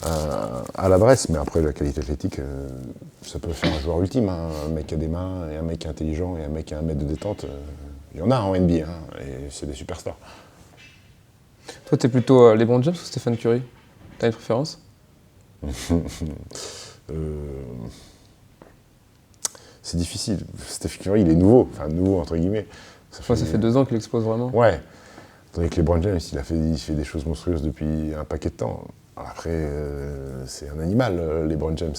à l'adresse, mais après la qualité athlétique, ça peut faire un joueur ultime, hein. Un mec qui a des mains, et un mec qui est intelligent, et un mec qui a 1 mètre de détente, il y en a en NBA, hein, et c'est des superstars. Toi, t'es plutôt LeBron James ou Stephen Curry ? T'as une préférence ? C'est difficile. Stephen Curry, il est nouveau, enfin nouveau entre guillemets. Ça fait 2 ans qu'il explose vraiment. Ouais. Tandis que LeBron James, il fait des choses monstrueuses depuis un paquet de temps. Après, c'est un animal, LeBron James.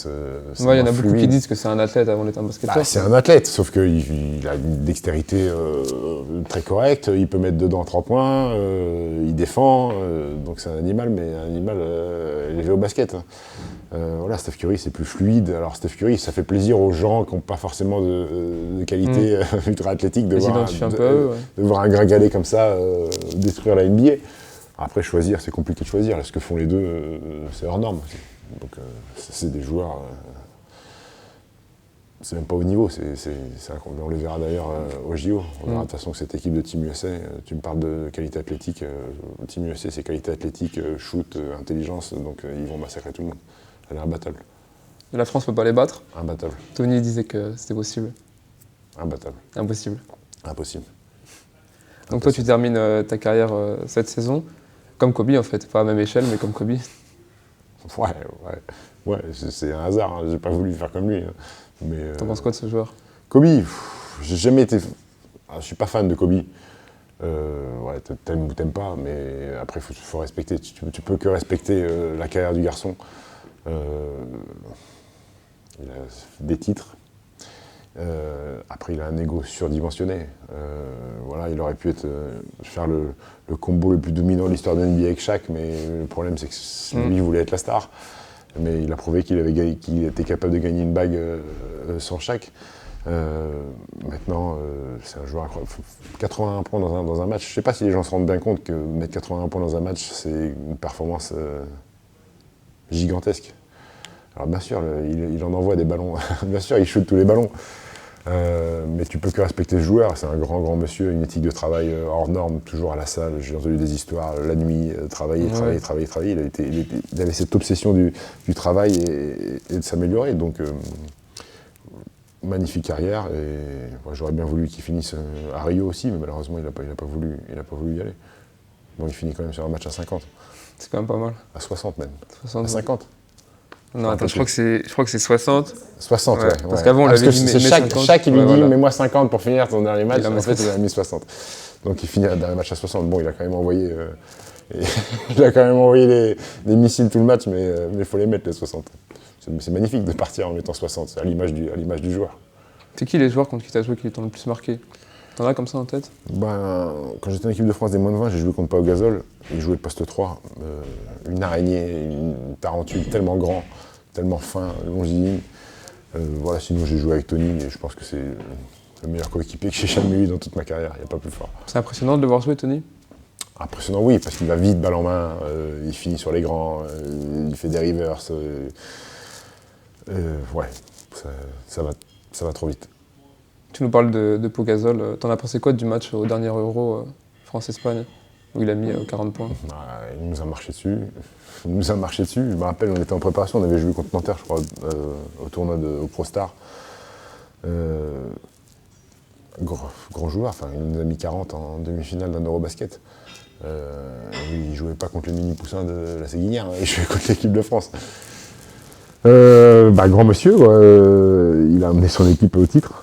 Il y en a beaucoup qui disent que c'est un athlète avant d'être un basketteur. C'est un athlète, sauf qu'il a une dextérité très correcte, il peut mettre dedans 3 points, il défend, donc c'est un animal, mais un animal élevé au basket. Voilà, Steph Curry, c'est plus fluide. Alors Steph Curry, ça fait plaisir aux gens qui n'ont pas forcément de qualité ultra athlétique de voir un gringalet comme ça détruire la NBA. Après, choisir, c'est compliqué de choisir. Là, ce que font les deux, c'est hors norme. Donc, c'est des joueurs. C'est même pas au niveau. On les verra d'ailleurs au JO. On verra de toute façon que cette équipe de Team USA, tu me parles de qualité athlétique. Team USA, c'est qualité athlétique, shoot, intelligence. Donc, ils vont massacrer tout le monde. Elle est imbattable. La France ne peut pas les battre. Imbattable. Tony disait que c'était possible. Imbattable. Impossible. Impossible. Donc toi, tu termines ta carrière cette saison, comme Kobe en fait, pas à la même échelle, mais comme Kobe. Ouais, c'est un hasard, hein. J'ai pas voulu faire comme lui. Hein. Mais T'en penses quoi de ce joueur ? Kobe, j'ai jamais été... Je suis pas fan de Kobe. Ouais, t'aimes ou t'aimes pas, mais après, il faut respecter. Tu peux que respecter la carrière du garçon. Il a des titres. Après, il a un ego surdimensionné. Voilà, il aurait pu faire le combo le plus dominant de l'histoire de NBA avec Shaq, mais le problème, c'est que lui voulait être la star. Mais il a prouvé qu'il était capable de gagner une bague sans Shaq. Maintenant, c'est un joueur incroyable. 81 points dans un match. Je ne sais pas si les gens se rendent bien compte que mettre 81 points dans un match, c'est une performance gigantesque. Alors bien sûr, il en envoie des ballons. Bien sûr, il shoot tous les ballons. Mais tu peux que respecter ce joueur. C'est un grand monsieur, une éthique de travail hors norme, toujours à la salle. J'ai entendu des histoires la nuit, travailler. Il avait cette obsession du travail et de s'améliorer. Donc, magnifique carrière. Et moi, j'aurais bien voulu qu'il finisse à Rio aussi, mais malheureusement, il n'a pas voulu y aller. Bon, il finit quand même sur un match à 50. C'est quand même pas mal. À 60 même. 60. À 50. Non, attends, je crois que c'est 60. 60, ouais. Parce qu'avant, on l'avait dit, mais 50. Chaque, il lui dit, voilà. mets-moi 50 pour finir ton dernier match. En fait, il a mis 60. Donc, il finit le dernier match à 60. Bon, il a quand même envoyé, des missiles tout le match, mais il faut les mettre, les 60. C'est magnifique de partir en mettant 60, c'est à l'image du joueur. C'est qui les joueurs contre qui tu as joué qui t'ont le plus marqué? T'en as comme ça en tête? Quand j'étais en équipe de France des moins de 20, j'ai joué contre Pau Gasol. Il jouait poste 3. Une araignée, une tarentule tellement grand, tellement fin, longiligne. Voilà, sinon j'ai joué avec Tony et je pense que c'est le meilleur coéquipier que j'ai jamais eu dans toute ma carrière. Il n'y a pas plus fort. C'est impressionnant de le voir jouer, Tony? Impressionnant, oui, parce qu'il va vite, balle en main, il finit sur les grands, il fait des reverses. Ouais, ça va trop vite. Tu nous parles de Pau Gasol. T'en as pensé quoi du match au dernier Euro France-Espagne, où il a mis 40 points? Il nous a marché dessus. Je me rappelle, on était en préparation, on avait joué contre Nanterre, je crois, au tournoi au ProStar. Grand joueur, il nous a mis 40 en demi-finale d'un Eurobasket. Il ne jouait pas contre le mini-poussin de la Séguinière, il jouait contre l'équipe de France. Grand monsieur, il a amené son équipe au titre.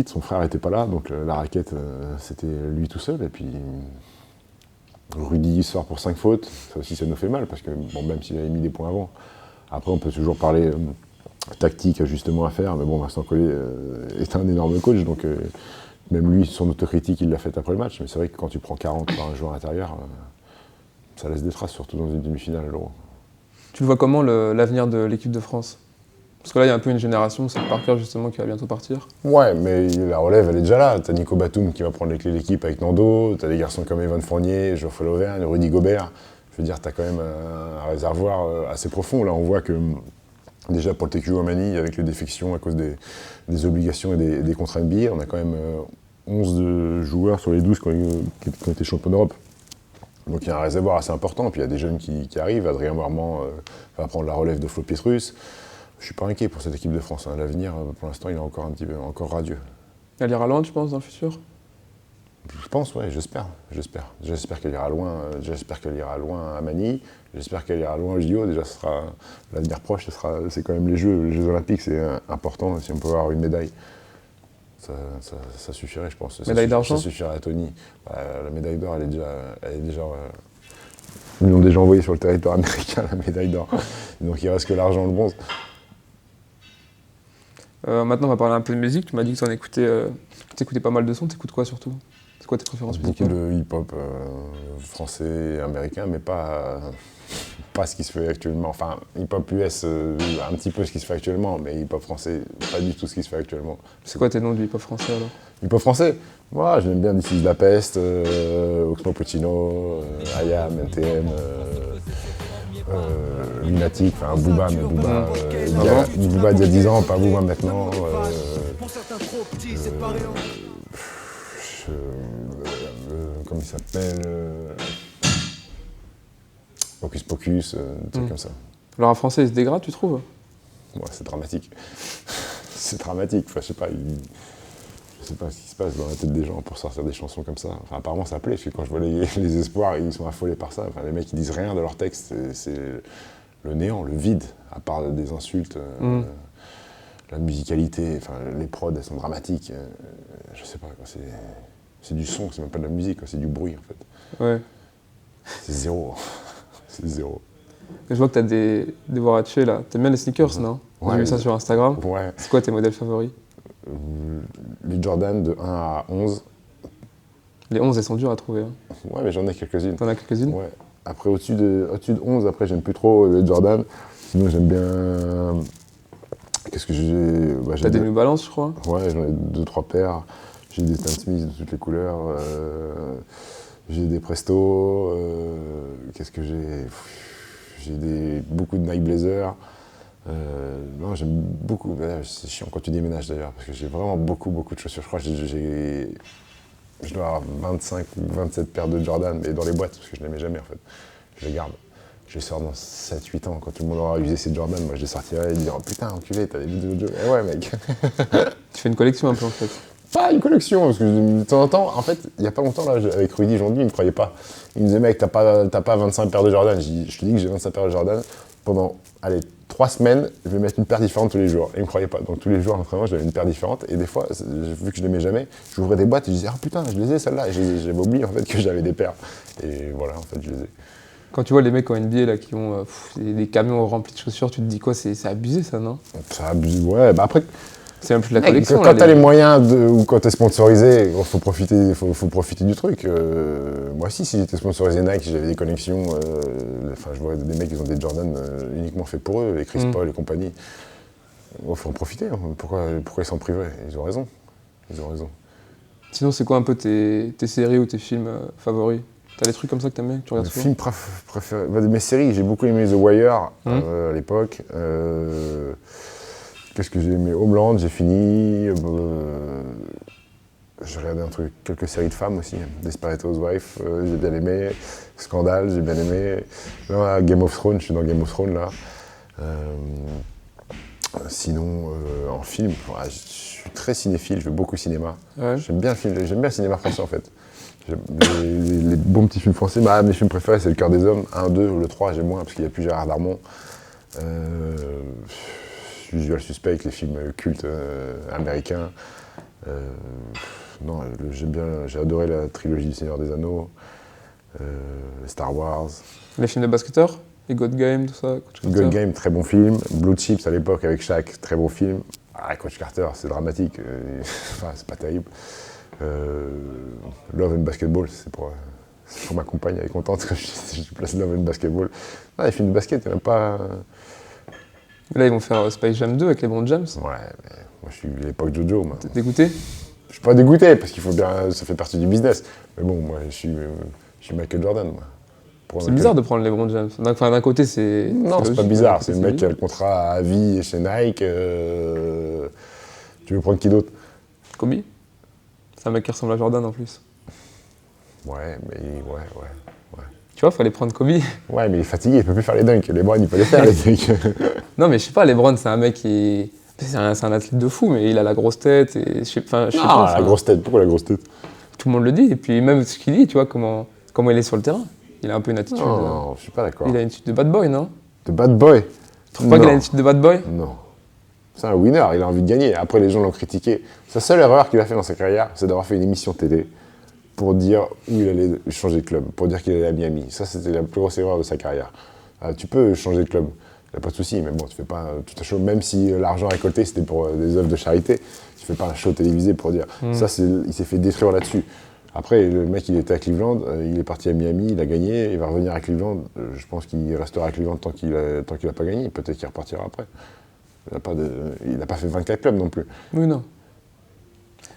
Son frère n'était pas là, donc la raquette, c'était lui tout seul. Et puis, Rudy sort pour 5 fautes. Ça aussi, ça nous fait mal, parce que même s'il avait mis des points avant. Après, on peut toujours parler tactique, ajustement à faire, mais bon, Vincent Collet est un énorme coach, donc même lui, son autocritique, il l'a fait après le match. Mais c'est vrai que quand tu prends 40 par un joueur intérieur, ça laisse des traces, surtout dans une demi-finale à l'Euro. Tu le vois comment l'avenir de l'équipe de France? Parce que là, il y a un peu une génération, c'est Parker justement qui va bientôt partir. Ouais, mais la relève, elle est déjà là. T'as Nico Batum qui va prendre les clés de l'équipe avec Nando, t'as des garçons comme Evan Fournier, Geoffrey Lauvergne, Rudy Gobert. Je veux dire, t'as quand même un réservoir assez profond. Là, on voit que déjà pour le TQ Omani, avec les défections à cause des obligations et des contrats NBA, on a quand même 11 joueurs sur les 12 qui ont été champions d'Europe. Donc il y a un réservoir assez important, puis il y a des jeunes qui arrivent. Adrien Marmand va prendre la relève de Flo Pietrus. Je suis pas inquiet pour cette équipe de France. L'avenir, pour l'instant, il est encore encore radieux. Elle ira loin, tu penses, dans le futur? Je pense, ouais, j'espère. J'espère qu'elle ira loin. J'espère qu'elle ira loin à Manille. J'espère qu'elle ira loin au JO. Déjà, ce sera l'avenir proche. C'est quand même les Jeux Olympiques, c'est important. Si on peut avoir une médaille, ça suffirait, je pense. Médaille d'argent? Ça suffirait à Tony. La médaille d'or, elle est déjà. Ils l'ont déjà envoyée sur le territoire américain, la médaille d'or. Donc il reste que l'argent, le bronze. Maintenant, on va parler un peu de musique. Tu m'as dit que tu écoutais pas mal de sons. T'écoutes quoi surtout? C'est quoi tes préférences musicales? Beaucoup de hip-hop français et américain, mais pas ce qui se fait actuellement. Enfin, hip-hop US, un petit peu ce qui se fait actuellement, mais hip-hop français, pas du tout ce qui se fait actuellement. C'est quoi tes noms du hip-hop français alors? Hip-hop français? Moi, j'aime bien d'ici de la peste, Oxmo Puccino, IAM, NTM, Lunatic, enfin Booba, mais Booba, Booba d'il y a 10 ans, pas Booba maintenant. Comment il s'appelle Hocus Pocus, des trucs comme ça. Le rap français, il se dégrade, tu trouves? Ouais, c'est dramatique. C'est dramatique. Enfin, je sais pas ce qui se passe dans la tête des gens pour sortir des chansons comme ça. Enfin, apparemment, ça plaît, parce que quand je vois les espoirs, ils sont affolés par ça. Enfin, les mecs, ils disent rien de leur texte. C'est le néant, le vide, à part des insultes. La musicalité, enfin, les prods, elles sont dramatiques. Je sais pas, C'est du son, c'est même pas de la musique, quoi, c'est du bruit en fait. Ouais. C'est zéro. C'est zéro. Je vois que t'as des Huarache là. T'aimes bien les sneakers, non? Ouais, J'ai vu ça sur Instagram. Ouais. C'est quoi tes modèles favoris? Les Jordan de 1 à 11. Les 11, elles sont dures à trouver. Hein. Ouais, mais j'en ai quelques-unes. T'en as quelques-unes? Ouais. Après, au-dessus de 11, après, j'aime plus trop les Jordan. Sinon, j'aime bien. Qu'est-ce que j'ai T'as des New Balance, je crois? Ouais, j'en ai 2-3 paires. J'ai des Stan Smith de toutes les couleurs. J'ai des Presto. Qu'est-ce que j'ai? J'ai beaucoup de Nike Blazer. Non, j'aime beaucoup. C'est chiant quand tu déménages d'ailleurs, parce que j'ai vraiment beaucoup de chaussures. Je crois que je dois avoir 25 ou 27 paires de Jordan, mais dans les boîtes, parce que je ne les mets jamais en fait. Je les garde. Je les sors dans 7-8 ans. Quand tout le monde aura usé ses Jordan, moi je les sortirai et dire oh, putain, enculé, t'as des vidéos de jeu. Eh ouais, mec. Tu fais une collection un peu en fait. Pas une collection, parce que de temps en temps, en fait, il n'y a pas longtemps, là, avec Rudy Jondy, il ne me croyait pas. Il me disait, mec, t'as pas 25 paires de Jordan. Je te dis que j'ai 25 paires de Jordan. Pendant, 3 semaines, je vais mettre une paire différente tous les jours. Et il ne me croyait pas. Donc tous les jours, à l'entraînement, j'avais une paire différente. Et des fois, vu que je ne les mets jamais, j'ouvrais des boîtes et je disais, ah putain, je les ai celles-là. Et j'avais oublié en fait que j'avais des paires. Et voilà, en fait, je les ai. Quand tu vois les mecs en NBA là, qui ont des camions remplis de chaussures, tu te dis quoi? C'est abusé ça, non? Ça abuse, ouais. Bah après. C'est un peu de la collection. Quand t'as les moyens ou quand t'es sponsorisé, faut profiter du truc. Moi aussi, si j'étais sponsorisé Nike, si j'avais des connexions, je vois des mecs qui ont des Jordan uniquement faits pour eux, les Chris Paul et compagnie. Faut en profiter. Hein. Pourquoi ils s'en priveraient? Ils ont raison. Sinon, c'est quoi un peu tes séries ou tes films favoris? T'as des trucs comme ça que t'aimes bien, que tu regardes souvent? Film préféré. Mes séries, j'ai beaucoup aimé The Wire à l'époque. Qu'est-ce que j'ai aimé? Homeland, j'ai fini. J'ai regardé quelques séries de femmes aussi. Desperate Housewives, j'ai bien aimé. Scandale, j'ai bien aimé. Là, Game of Thrones, je suis dans Game of Thrones là. Sinon, en film, je suis très cinéphile, je veux beaucoup cinéma. Ouais. J'aime bien le cinéma français en fait. Les bons petits films français. Mes films préférés, c'est Le Cœur des Hommes, 1, 2, le 3, j'aime moins parce qu'il n'y a plus Gérard Darmon. Usual Suspect, les films cultes américains. Non, j'ai adoré la trilogie du Seigneur des Anneaux, Star Wars. Les films de basketteurs? Les God Game, tout ça? God Game, très bon film. Blue Chips à l'époque avec Shaq, très bon film. Coach Carter, c'est dramatique, c'est pas terrible. Love and Basketball, c'est pour ma compagne, elle est contente que je place Love and Basketball. Les films de basket, il n'y en a pas. Là, ils vont faire Space Jam 2 avec les bons James. Ouais, mais moi je suis à l'époque Jojo. T'es dégoûté? Je suis pas dégoûté parce qu'il faut bien, ça fait partie du business. Mais bon, moi je suis Michael Jordan. C'est bizarre de prendre les bons James. D'un côté, c'est. Non, c'est pas bizarre. C'est le mec qui a le contrat à vie chez Nike. Tu veux prendre qui d'autre? Kobe. C'est un mec qui ressemble à Jordan en plus. Ouais. Tu vois, fallait prendre Kobe. Ouais, mais il est fatigué, il peut plus faire les dunks. LeBron, il peut les faire, les dunks. Non, mais je sais pas, LeBron, c'est un mec qui. C'est un athlète de fou, mais il a la grosse tête. Et je sais pas. La grosse tête, pourquoi la grosse tête? Tout le monde le dit, et puis même ce qu'il dit, tu vois, comment il est sur le terrain. Il a un peu une attitude. Non, je suis pas d'accord. Il a une attitude de bad boy, non? De bad boy? Tu trouves pas qu'il a une attitude de bad boy? Non. C'est un winner, il a envie de gagner. Après, les gens l'ont critiqué. Sa seule erreur qu'il a fait dans sa carrière, c'est d'avoir fait une émission télé pour dire où il allait changer de club, pour dire qu'il allait à Miami. Ça, c'était la plus grosse erreur de sa carrière. Tu peux changer de club, il n'y a pas de souci, mais bon, tu fais pas tout un show. Même si l'argent récolté, c'était pour des œuvres de charité, tu fais pas un show télévisé pour dire. Ça, il s'est fait détruire là-dessus. Après, le mec, il était à Cleveland, il est parti à Miami, il a gagné, il va revenir à Cleveland. Je pense qu'il restera à Cleveland tant qu'il n'a pas gagné. Peut-être qu'il repartira après. Il n'a pas fait 24 clubs non plus. Oui, non.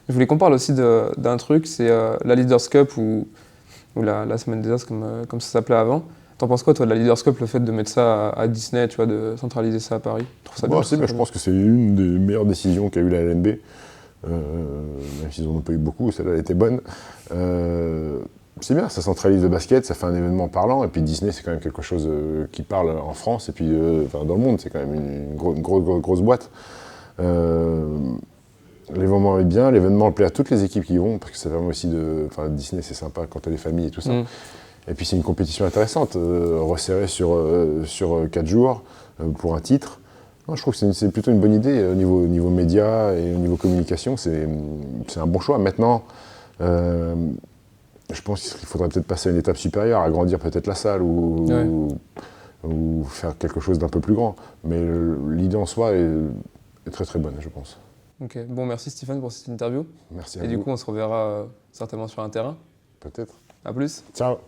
Je voulais qu'on parle aussi d'un truc, c'est la Leaders Cup ou la Semaine des As, comme ça s'appelait avant. T'en penses quoi, toi, de la Leaders Cup, le fait de mettre ça à Disney, tu vois, de centraliser ça à Paris? Tu trouves ça bien? Je pense que c'est une des meilleures décisions qu'a eu la LNB. Même s'ils n'en ont pas eu beaucoup, celle-là elle était bonne. C'est bien, ça centralise le basket, ça fait un événement parlant, et puis Disney c'est quand même quelque chose qui parle en France, et puis dans le monde, c'est quand même une grosse boîte. L'événement est bien, l'événement plaît à toutes les équipes qui y vont, parce que ça permet aussi Disney c'est sympa quand t'as les familles et tout ça. Et puis c'est une compétition intéressante, resserrée sur 4 jours pour un titre. Non, je trouve que c'est plutôt une bonne idée au niveau média et au niveau communication, c'est un bon choix. Maintenant, Je pense qu'il faudrait peut-être passer à une étape supérieure, agrandir peut-être la salle ou faire quelque chose d'un peu plus grand. Mais l'idée en soi est très très bonne, je pense. Ok, bon, merci Stéphane pour cette interview. Merci à Et vous. du coup, on se reverra certainement sur un terrain. Peut-être. À plus. Ciao.